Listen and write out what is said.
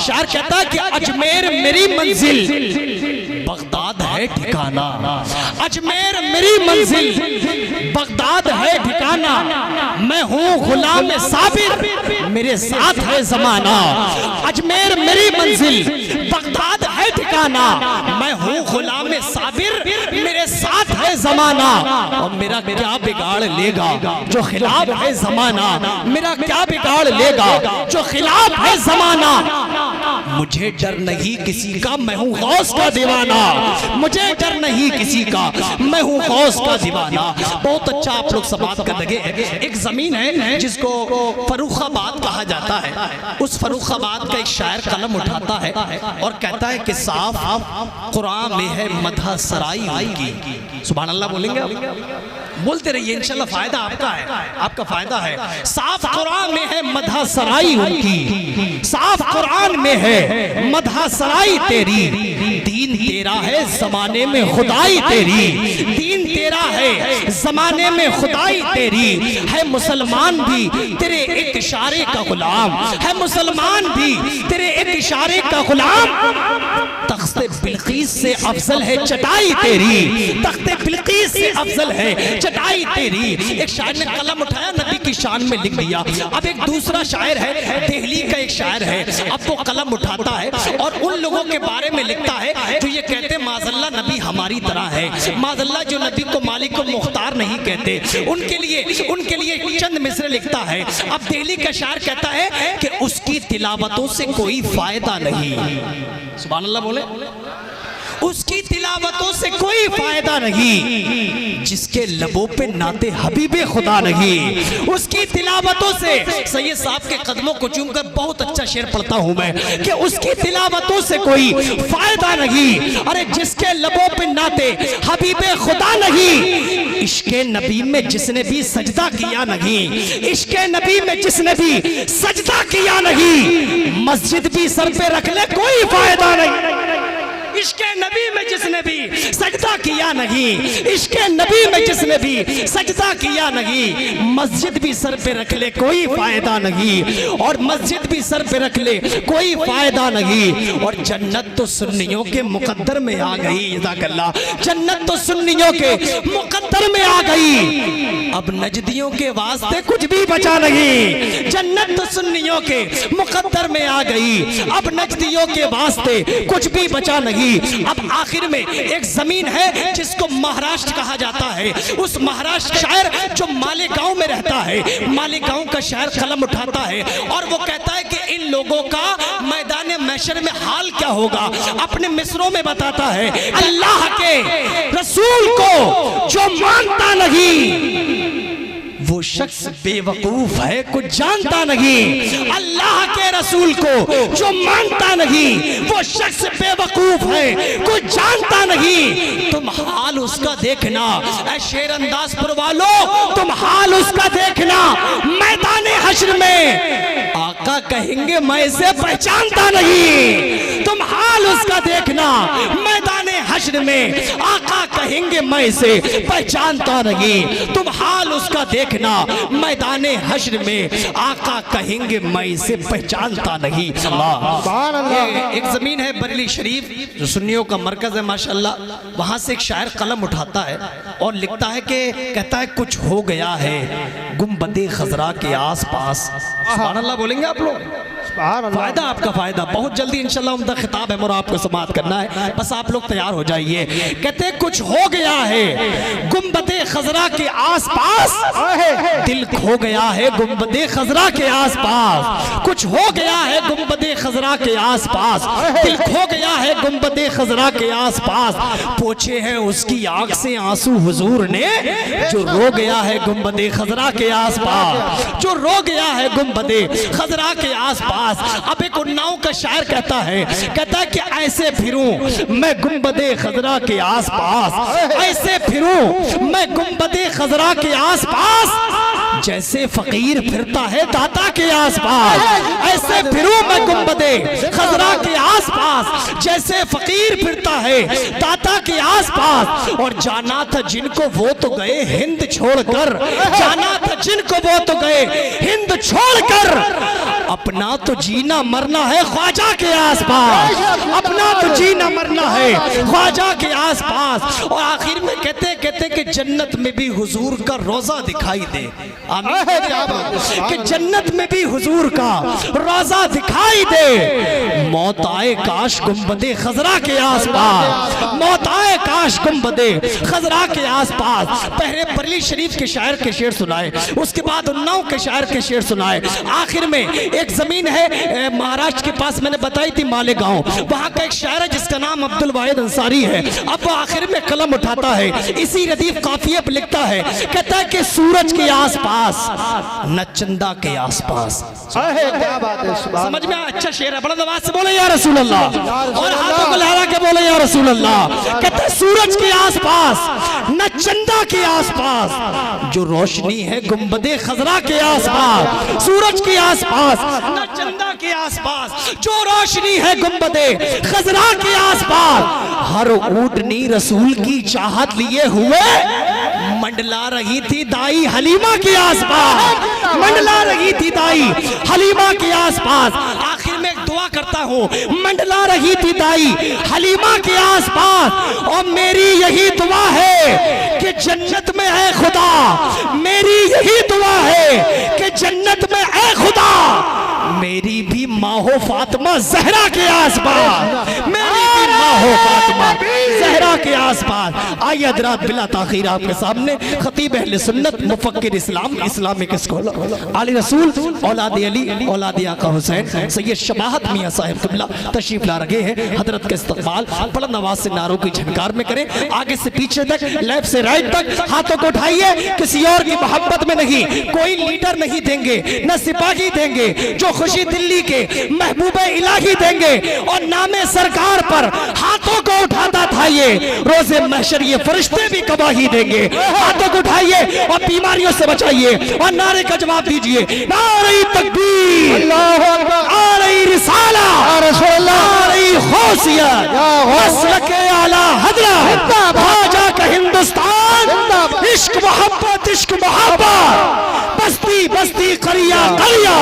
शायर कहता है कि अजमेर मेरी मंजिल, बगदाद है ठिकाना। अजमेर मेरी मंजिल, बगदाद है ठिकाना। मैं हूँ गुलाम साबिर, मेरे साथ है जमाना। अजमेर मेरी मंजिल, बगदाद है ठिकाना। मैं हूँ गुलाम साबिर, मेरे साथ है जमाना। और मेरा क्या बिगाड़ लेगा जो खिलाफ है जमाना। मेरा क्या बिगाड़ लेगा जो खिलाफ है जमाना। मुझे डर नहीं किसी का, मैं हूँ गौस का दीवाना। मुझे डर नहीं किसी का, मैं हूँ गौस का दीवाना। बहुत अच्छा आप लोग समाप्त कर लगे। एक जमीन है जिसको फर्रुखाबाद कहा जाता है। उस फर्रुखाबाद का एक शायर कलम उठाता है और कहता है कि साफ कुरान में है मदह सराई उनकी। सुभान अल्लाह बोलेंगे आप? बोलते रहिए, इंशाल्लाह फायदा आपका है, आपका फायदा है। साफ कुरान में है मदह सराई उनकी, साफ कुरान में है मदह सराई तेरी। दीन तेरा है जमाने में खुदाई तेरी। दीन तेरा है जमाने में खुदाई तेरी। है मुसलमान भी तेरे एक इशारे का गुलाम। है मुसलमान भी तेरे एक इशारे का गुलाम। तख्ते बिल्कीस से अफजल है चटाई तेरी। तख्ते बिल्कीस से अफजल है चटाई तेरी। एक शायर ने कलम उठाया, नबी की शान में लिख दिया। अब एक दूसरा शायर है, दिल्ली का एक शायर है, अब वो कलम उठाता है और उन लोगों के बारे में लिखता है जो ये कहते माज़अल्लाह नबी हमारी तरह है। माज़अल्लाह जो नबी को मालिक को मुख्तार नहीं कहते, उनके लिए चंद मिसरे लिखता है। अब दिल्ली का शायर कहता है कि उसकी तिलावतों से कोई फायदा नहीं। सुभान अल्लाह बोले। उसकी तिलावतों से कोई फायदा नहीं, जिसके लबों पे नाते हबीबे खुदा नहीं। उसकी तिलावतों से, सैयद साहब के कदमों को चूमकर बहुत अच्छा शेर पढ़ता हूं मैं कि उसकी तिलावतों से कोई फायदा नहीं। अरे जिसके लबों पे नाते हबीबे खुदा नहीं। इश्के नबी में जिसने भी सजदा किया नहीं, इश्के नबी में जिसने भी सजदा किया नहीं, मस्जिद भी सर पे रख ले कोई फायदा नहीं। इश्के नबी में जिसने भी सजदा किया नहीं, इश्के नबी में जिसने भी सजदा किया नहीं, मस्जिद भी सर पे रख ले कोई फायदा नहीं। और मस्जिद भी सर पे रख ले कोई फायदा नहीं। और जन्नत तो सुन्नियों के मुकद्दर में आ गई। जज़ाकल्लाह। जन्नत तो सुन्नियों के मुकद्दर में आ गई। अब नजदियों के वास्ते कुछ भी बचा नहीं। जन्नत तो सुन्नियों के मुकद्दर में आ गई। अब नजदियों के वास्ते कुछ भी बचा नहीं। अब आखिर में एक जमीन है जिसको महाराष्ट्र कहा जाता है। उस महाराष्ट्र शायर जो मालेगांव में रहता है, मालेगांव का शायर कलम उठाता है और वो कहता है कि इन लोगों का मैदान महशर में हाल क्या होगा। अपने मिसरों में बताता है, अल्लाह के रसूल को जो मानता नहीं वो शख्स बेवकूफ है, कुछ जानता नहीं। अल्लाह के रसूल को जो मानता नहीं वो शख्स बेवकूफ है, कुछ जानता नहीं। तुम हाल उसका देखना, ऐ शेर अंदाजपुर वालों, तुम हाल उसका देखना। मैदान हश्र में आका कहेंगे मैं इसे पहचानता नहीं। तुम हाल उसका देखना, मैदान हश्र में आका कहेंगे मैं इसे पहचानता नहीं। तुम हाल उसका देखना, मैदान हश्र में आका कहेंगे मैं इसे पहचानता नहीं। एक जमीन है बरेली शरीफ जो सुन्नियों का मरकज है माशाल्लाह। वहां से एक शायर कलम उठाता है और लिखता है कि कहता है कुछ हो गया है गुंबदे खजरा के आसपास। सुभान अल्लाह बोलेंगे आप लोग? फायदा आपका फायदा। बहुत जल्दी इंशाल्लाह उम्दा खिताब है और आपको समाप्त करना है, बस आप लोग तैयार हो जाइए। कहते कुछ हो गया है गुंबदे खजरा के आसपास, दिल खो गया है गुंबदे खजरा के आसपास। कुछ हो गया है गुंबदे खजरा के आसपास, दिल खो गया है गुंबदे खजरा के आसपास। पोछे हैं उसकी आंख से आंसू हुजूर ने, जो रो गया है गुंबदे खजरा के आसपास, जो रो गया है गुंबदे खजरा के आसपास। अब एक उन्नाव का शायर कहता है कि ऐसे फिरूं मैं गुंबदे खजरा के आसपास, ऐसे फिरूं मैं गुंबदे खजरा के आसपास, जैसे फकीर फिरता है दाता के आसपास। ऐसे फिरूं मैं गुंबदे खजरा के आसपास, जैसे फकीर फिरता है दाता के आसपास। और जाना था जिनको वो तो गए हिंद छोड़कर, जाना था जिनको वो तो गए हिंद छोड़कर। अपना तो जीना मरना है ख्वाजा के आसपास, अपना तो जीना मरना है ख्वाजा के आसपास। और आखिर में कहते कहते कि जन्नत में भी हुजूर का रोजा दिखाई दे, कि जन्नत में भी हुजूर का रोजा दिखाई दे। मौत आए काश गुंबदे खजरा के आसपास, मौत आए काश गुंबदे खजरा के आसपास। पहले बरेली शरीफ के शायर के शेर सुनाए, उसके बाद उन्नाव के शायर के शेर सुनाए। आखिर में एक जमीन है महाराष्ट्र के पास, मैंने बताई थी मालेगांव, वहां का एक शायर है जिसका नाम अब्दुल वाहिद अंसारी है। अब वो आखिर में कलम उठाता है, इसी रदीफ काफिये पर लिखता है, कहता है कि सूरज के आसपास न चंदा के आसपास। क्या बात है, समझ में अच्छा शेर है, बड़ा आवाज से बोले या रसूल अल्लाह, और हाथों को लहरा के बोले या रसूल अल्लाह। कहते सूरज के आसपास न चंदा के आसपास, जो रोशनी है गुंबदे खजरा के आसपास। सूरज के आसपास न चंदा के आसपास, जो रोशनी है गुंबदे खजरा के आसपास। हर ऊँटनी रसूल की चाहत लिए हुए मंडला रही थी दाई हलीमा के आसपास, मंडला रही थी दाई हलीमा के आसपास। आखिर में एक दुआ करता हूँ, मंडला रही थी दाई हलीमा के आसपास। और मेरी यही दुआ है कि जन्नत में है खुदा, मेरी यही दुआ है कि जन्नत में है खुदा मेरी भी माँ हो फातिमा जहरा के आसपास, मेरी भी माँ हो फातिमा जहरा के आसपास। आइए हज़रात बिला ताखीर आपके सामने खतीब अहले सुन्नत मुफक्किर इस्लाम इस्लामिक स्कॉलर आली रसूल औलाद अली औलाद आका हुसैन सैयद शबाहत मियां साहिब क़िबला तशरीफ ला रहे हैं। हजरत के इस्तकबाल बुलंद आवाज से नारों की झनकार में करें, आगे से पीछे तक, लेफ्ट से राइट तक हाथों को उठाइए। किसी और की मोहब्बत में नहीं, कोई लीडर नहीं देंगे, न सिपाही देंगे, जो खुशी दिल्ली के महबूबे इलाही देंगे। और नामे सरकार पर हाथों को उठाता था ये रोजे महशर, ये फरिश्ते भी गवाही देंगे। हाथों को उठाइए और बीमारियों से बचाइए और नारे का जवाब दीजिए। नारे तकबीर, नारे रिसाला, नारे गौसियत, मसलके आला हज़रत, ख्वाजा का हिंदुस्तान, इश्क मोहब्बत, इश्क मोहब्बत, बस्ती बस्ती करिया करिया